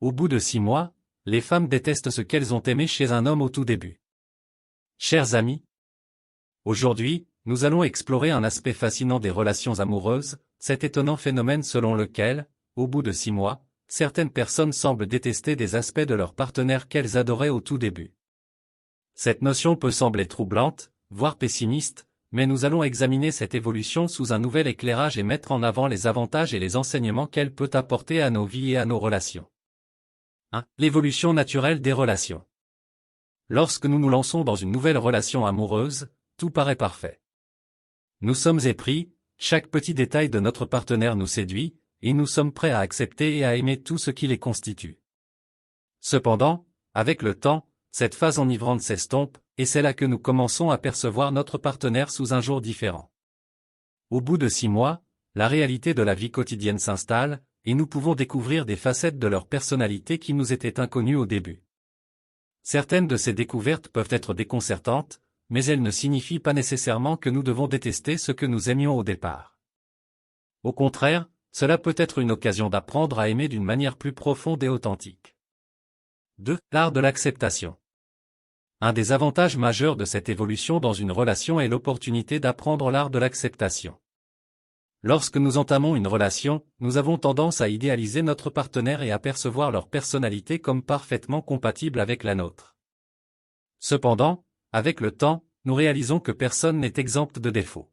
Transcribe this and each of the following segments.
Au bout de 6 mois, les femmes détestent ce qu'elles ont aimé chez un homme au tout début. Chers amis, aujourd'hui, nous allons explorer un aspect fascinant des relations amoureuses, cet étonnant phénomène selon lequel, au bout de 6 mois, certaines personnes semblent détester des aspects de leur partenaire qu'elles adoraient au tout début. Cette notion peut sembler troublante, voire pessimiste, mais nous allons examiner cette évolution sous un nouvel éclairage et mettre en avant les avantages et les enseignements qu'elle peut apporter à nos vies et à nos relations. 1. L'évolution naturelle des relations. Lorsque nous nous lançons dans une nouvelle relation amoureuse, tout paraît parfait. Nous sommes épris, chaque petit détail de notre partenaire nous séduit, et nous sommes prêts à accepter et à aimer tout ce qui les constitue. Cependant, avec le temps, cette phase enivrante s'estompe, et c'est là que nous commençons à percevoir notre partenaire sous un jour différent. Au bout de 6 mois, la réalité de la vie quotidienne s'installe, et nous pouvons découvrir des facettes de leur personnalité qui nous étaient inconnues au début. Certaines de ces découvertes peuvent être déconcertantes, mais elles ne signifient pas nécessairement que nous devons détester ce que nous aimions au départ. Au contraire, cela peut être une occasion d'apprendre à aimer d'une manière plus profonde et authentique. 2. L'art de l'acceptation. Un des avantages majeurs de cette évolution dans une relation est l'opportunité d'apprendre l'art de l'acceptation. Lorsque nous entamons une relation, nous avons tendance à idéaliser notre partenaire et à percevoir leur personnalité comme parfaitement compatible avec la nôtre. Cependant, avec le temps, nous réalisons que personne n'est exempt de défauts.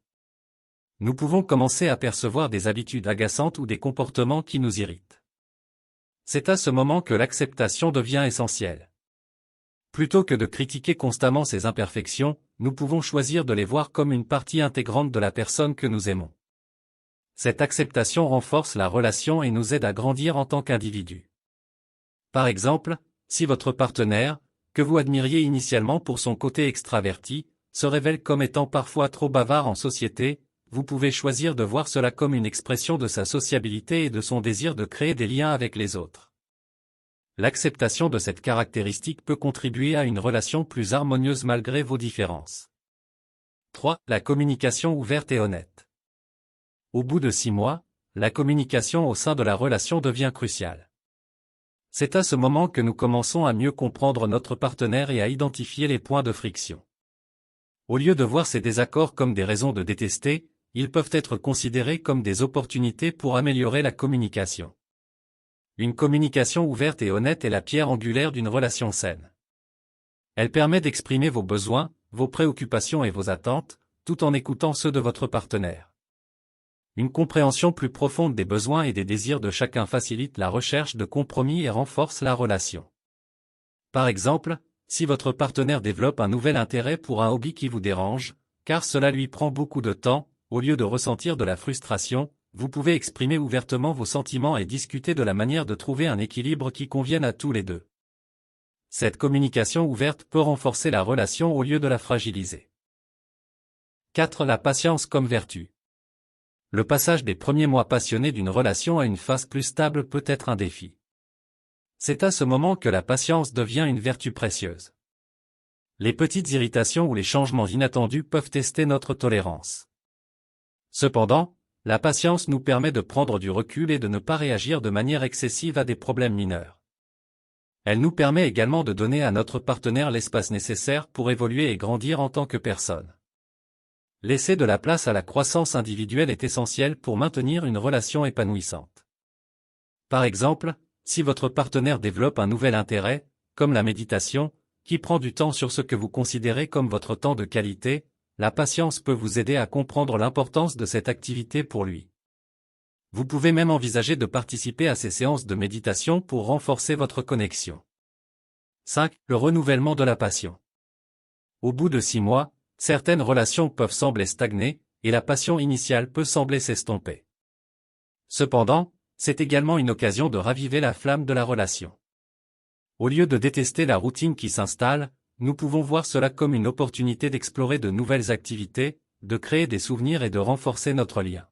Nous pouvons commencer à percevoir des habitudes agaçantes ou des comportements qui nous irritent. C'est à ce moment que l'acceptation devient essentielle. Plutôt que de critiquer constamment ces imperfections, nous pouvons choisir de les voir comme une partie intégrante de la personne que nous aimons. Cette acceptation renforce la relation et nous aide à grandir en tant qu'individu. Par exemple, si votre partenaire, que vous admiriez initialement pour son côté extraverti, se révèle comme étant parfois trop bavard en société, vous pouvez choisir de voir cela comme une expression de sa sociabilité et de son désir de créer des liens avec les autres. L'acceptation de cette caractéristique peut contribuer à une relation plus harmonieuse malgré vos différences. 3. La communication ouverte et honnête. Au bout de 6 mois, la communication au sein de la relation devient cruciale. C'est à ce moment que nous commençons à mieux comprendre notre partenaire et à identifier les points de friction. Au lieu de voir ces désaccords comme des raisons de détester, ils peuvent être considérés comme des opportunités pour améliorer la communication. Une communication ouverte et honnête est la pierre angulaire d'une relation saine. Elle permet d'exprimer vos besoins, vos préoccupations et vos attentes, tout en écoutant ceux de votre partenaire. Une compréhension plus profonde des besoins et des désirs de chacun facilite la recherche de compromis et renforce la relation. Par exemple, si votre partenaire développe un nouvel intérêt pour un hobby qui vous dérange, car cela lui prend beaucoup de temps, au lieu de ressentir de la frustration, vous pouvez exprimer ouvertement vos sentiments et discuter de la manière de trouver un équilibre qui convienne à tous les deux. Cette communication ouverte peut renforcer la relation au lieu de la fragiliser. 4. La patience comme vertu. Le passage des premiers mois passionnés d'une relation à une phase plus stable peut être un défi. C'est à ce moment que la patience devient une vertu précieuse. Les petites irritations ou les changements inattendus peuvent tester notre tolérance. Cependant, la patience nous permet de prendre du recul et de ne pas réagir de manière excessive à des problèmes mineurs. Elle nous permet également de donner à notre partenaire l'espace nécessaire pour évoluer et grandir en tant que personne. Laisser de la place à la croissance individuelle est essentiel pour maintenir une relation épanouissante. Par exemple, si votre partenaire développe un nouvel intérêt, comme la méditation, qui prend du temps sur ce que vous considérez comme votre temps de qualité, la patience peut vous aider à comprendre l'importance de cette activité pour lui. Vous pouvez même envisager de participer à ces séances de méditation pour renforcer votre connexion. 5. Le renouvellement de la passion. Au bout de 6 mois, certaines relations peuvent sembler stagner, et la passion initiale peut sembler s'estomper. Cependant, c'est également une occasion de raviver la flamme de la relation. Au lieu de détester la routine qui s'installe, nous pouvons voir cela comme une opportunité d'explorer de nouvelles activités, de créer des souvenirs et de renforcer notre lien.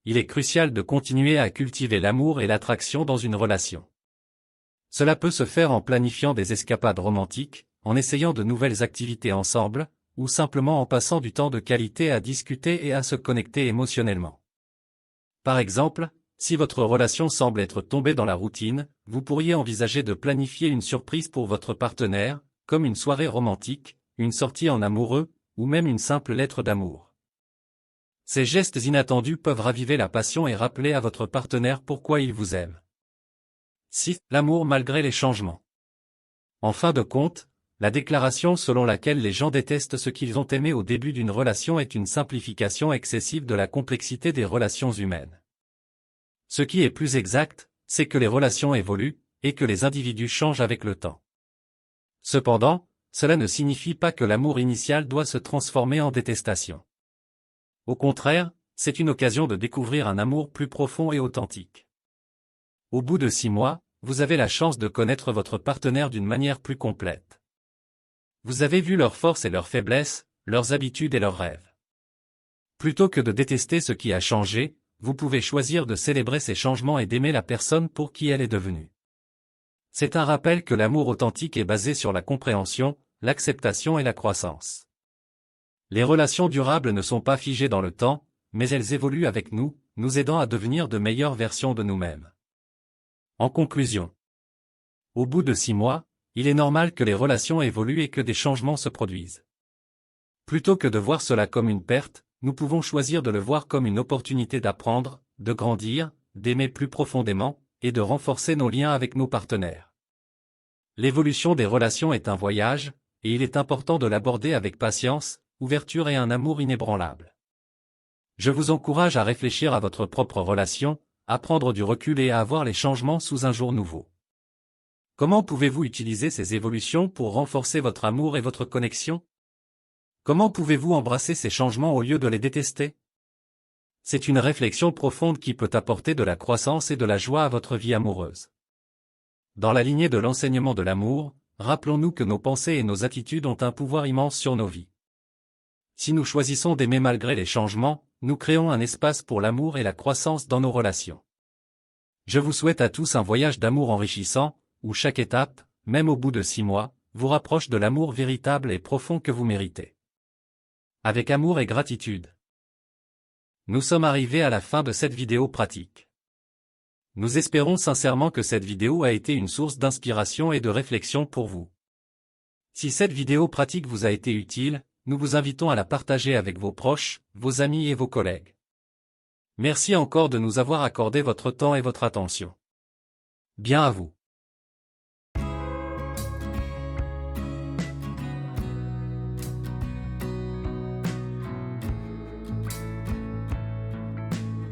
Il est crucial de continuer à cultiver l'amour et l'attraction dans une relation. Cela peut se faire en planifiant des escapades romantiques, en essayant de nouvelles activités ensemble, ou simplement en passant du temps de qualité à discuter et à se connecter émotionnellement. Par exemple, Si votre relation semble être tombée dans la routine, vous pourriez envisager de planifier une surprise pour votre partenaire, comme une soirée romantique, une sortie en amoureux, ou même une simple lettre d'amour. Ces gestes inattendus peuvent raviver la passion et rappeler à votre partenaire pourquoi il vous aime. 6. L'amour malgré les changements. En fin de compte, la déclaration selon laquelle les gens détestent ce qu'ils ont aimé au début d'une relation est une simplification excessive de la complexité des relations humaines. Ce qui est plus exact, c'est que les relations évoluent, et que les individus changent avec le temps. Cependant, cela ne signifie pas que l'amour initial doit se transformer en détestation. Au contraire, c'est une occasion de découvrir un amour plus profond et authentique. Au bout de 6 mois, vous avez la chance de connaître votre partenaire d'une manière plus complète. Vous avez vu leurs forces et leurs faiblesses, leurs habitudes et leurs rêves. Plutôt que de détester ce qui a changé, vous pouvez choisir de célébrer ces changements et d'aimer la personne pour qui elle est devenue. C'est un rappel que l'amour authentique est basé sur la compréhension, l'acceptation et la croissance. Les relations durables ne sont pas figées dans le temps, mais elles évoluent avec nous, nous aidant à devenir de meilleures versions de nous-mêmes. En conclusion, au bout de 6 mois, il est normal que les relations évoluent et que des changements se produisent. Plutôt que de voir cela comme une perte, nous pouvons choisir de le voir comme une opportunité d'apprendre, de grandir, d'aimer plus profondément, et de renforcer nos liens avec nos partenaires. L'évolution des relations est un voyage, et il est important de l'aborder avec patience, ouverture et un amour inébranlable. Je vous encourage à réfléchir à votre propre relation, à prendre du recul et à voir les changements sous un jour nouveau. Comment pouvez-vous utiliser ces évolutions pour renforcer votre amour et votre connexion? Comment pouvez-vous embrasser ces changements au lieu de les détester? C'est une réflexion profonde qui peut apporter de la croissance et de la joie à votre vie amoureuse. Dans la lignée de l'enseignement de l'amour, rappelons-nous que nos pensées et nos attitudes ont un pouvoir immense sur nos vies. Si nous choisissons d'aimer malgré les changements, nous créons un espace pour l'amour et la croissance dans nos relations. Je vous souhaite à tous un voyage d'amour enrichissant, où chaque étape, même au bout de 6 mois, vous rapproche de l'amour véritable et profond que vous méritez. Avec amour et gratitude. Nous sommes arrivés à la fin de cette vidéo pratique. Nous espérons sincèrement que cette vidéo a été une source d'inspiration et de réflexion pour vous. Si cette vidéo pratique vous a été utile, nous vous invitons à la partager avec vos proches, vos amis et vos collègues. Merci encore de nous avoir accordé votre temps et votre attention. Bien à vous.